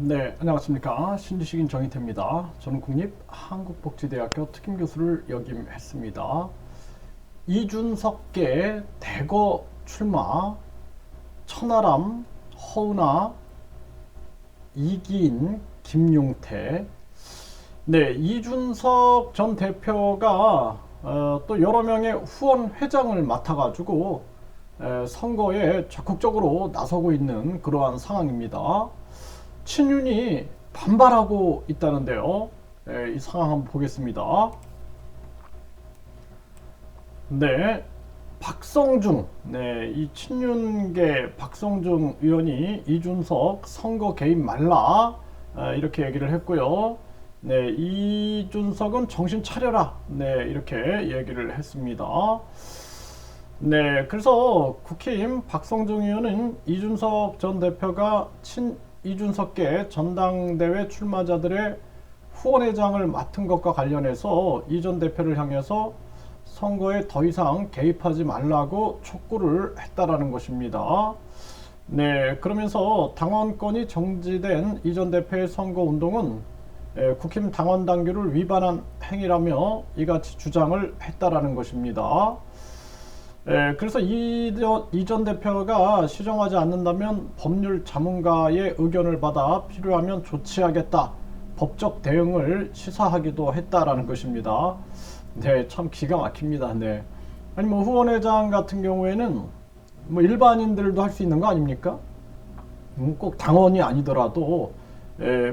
네, 안녕하십니까. 신지식인 정희태입니다. 저는 국립한국복지대학교 특임교수를 역임했습니다. 이준석계 대거 출마, 천하람, 허은하, 이기인, 김용태. 네, 이준석 전 대표가 또 여러 명의 후원 회장을 맡아가지고 선거에 적극적으로 나서고 있는 그러한 상황입니다. 친윤이 반발하고 있다는데요. 이 상황 한번 보겠습니다. 네, 박성중, 이 친윤계 박성중 의원이 이준석 선거 개입 말라 이렇게 얘기를 했고요. 네, 이준석은 정신 차려라. 네, 이렇게 얘기를 했습니다. 네, 그래서 국힘 박성중 의원은 이준석 전 대표가 이준석계 전당대회 출마자들의 후원회장을 맡은 것과 관련해서 이 전 대표를 향해서 선거에 더 이상 개입하지 말라고 촉구를 했다라는 것입니다. 네, 그러면서 당원권이 정지된 이 전 대표의 선거 운동은 국힘 당원 당규를 위반한 행위라며 이같이 주장을 했다라는 것입니다. 그래서 이 전 대표가 시정하지 않는다면 법률 자문가의 의견을 받아 필요하면 조치하겠다. 법적 대응을 시사하기도 했다라는 것입니다. 네, 참 기가 막힙니다. 네. 아니 뭐 후원회장 같은 경우에는 뭐 일반인들도 할 수 있는 거 아닙니까? 꼭 당원이 아니더라도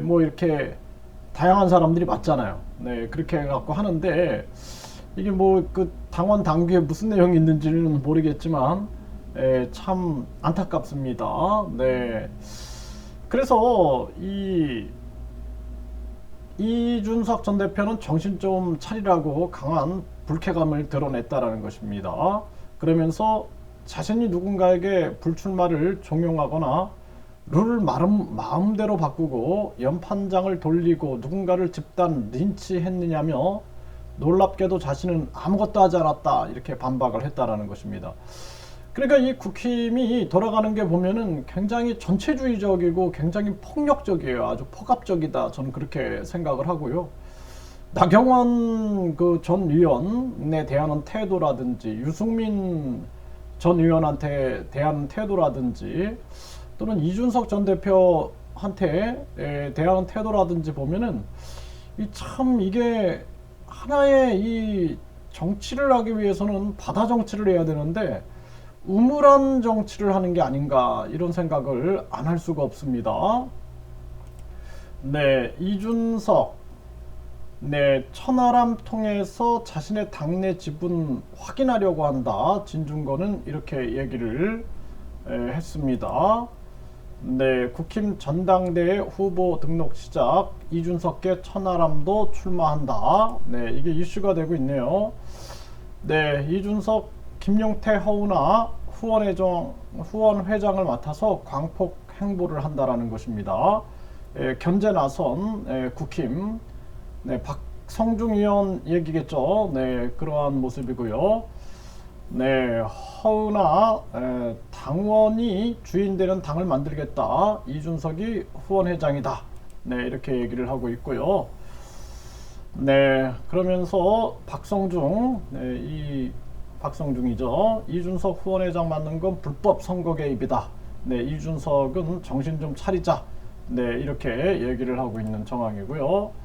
뭐 이렇게 다양한 사람들이 맞잖아요. 네, 그렇게 해갖고 하는데 이게 뭐 그 당원 당규에 무슨 내용이 있는지는 모르겠지만 참 안타깝습니다. 네. 그래서 이준석 전 대표는 정신 좀 차리라고 강한 불쾌감을 드러냈다라는 것입니다. 그러면서 자신이 누군가에게 불출마를 종용하거나 룰을 마음대로 바꾸고 연판장을 돌리고 누군가를 집단 린치했느냐며 놀랍게도 자신은 아무것도 하지 않았다 이렇게 반박을 했다라는 것입니다. 그러니까 이 국힘이 돌아가는 게 보면은 굉장히 전체주의적이고 굉장히 폭력적이에요. 아주 폭압적이다. 저는 그렇게 생각을 하고요. 나경원 그 전 의원에 대한 태도라든지 유승민 전 의원한테 대한 태도라든지 또는 이준석 전 대표한테 대한 태도라든지 보면은 참 이게 하나의 이 정치를 하기 위해서는 바다 정치를 해야 되는데 우물한 정치를 하는 게 아닌가 이런 생각을 안 할 수가 없습니다. 네, 이준석 천하람 통해서 자신의 당내 지분 확인하려고 한다. 진중권은 이렇게 얘기를 했습니다. 네, 국힘 전당대회 후보 등록 시작, 이준석계 천하람도 출마한다. 네, 이게 이슈가 되고 있네요. 네, 이준석, 김용태, 허은하 후원회장을 맡아서 광폭 행보를 한다라는 것입니다. 견제 나선 국힘, 네, 박성중 의원 얘기겠죠. 네, 그러한 모습이고요. 네, 허은하 당원이 주인 되는 당을 만들겠다. 이준석이 후원회장이다. 네, 이렇게 얘기를 하고 있고요. 네, 그러면서 박성중, 이 박성중이죠. 이준석 후원회장 맡는 건 불법 선거 개입이다. 네, 이준석은 정신 좀 차리자. 네, 이렇게 얘기를 하고 있는 정황이고요.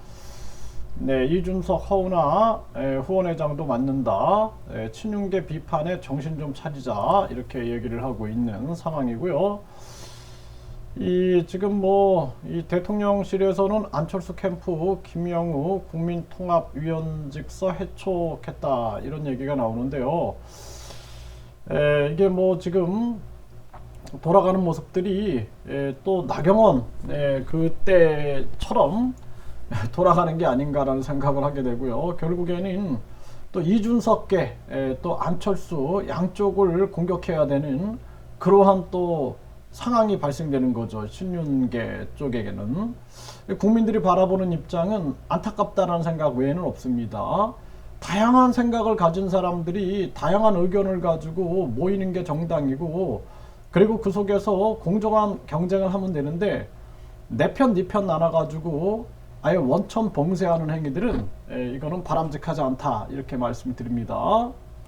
네, 이준석, 허은하 후원회장도 맡는다. 친윤계 비판에 정신 좀 차리자. 이렇게 얘기를 하고 있는 상황이고요. 지금 이 대통령실에서는 안철수 캠프 김영우 국민통합위원직서 해촉했다 이런 얘기가 나오는데요. 이게 지금 돌아가는 모습들이 또 나경원 그때처럼 돌아가는 게 아닌가라는 생각을 하게 되고요. 결국에는 또 이준석계 또 안철수 양쪽을 공격해야 되는 그러한 또 상황이 발생되는 거죠. 신윤계 쪽에게는. 국민들이 바라보는 입장은 안타깝다는 생각 외에는 없습니다. 다양한 생각을 가진 사람들이 다양한 의견을 가지고 모이는 게 정당이고, 그리고 그 속에서 공정한 경쟁을 하면 되는데 내 편, 네 편 나눠가지고 아예 원천 봉쇄하는 행위들은 이거는 바람직하지 않다 이렇게 말씀드립니다.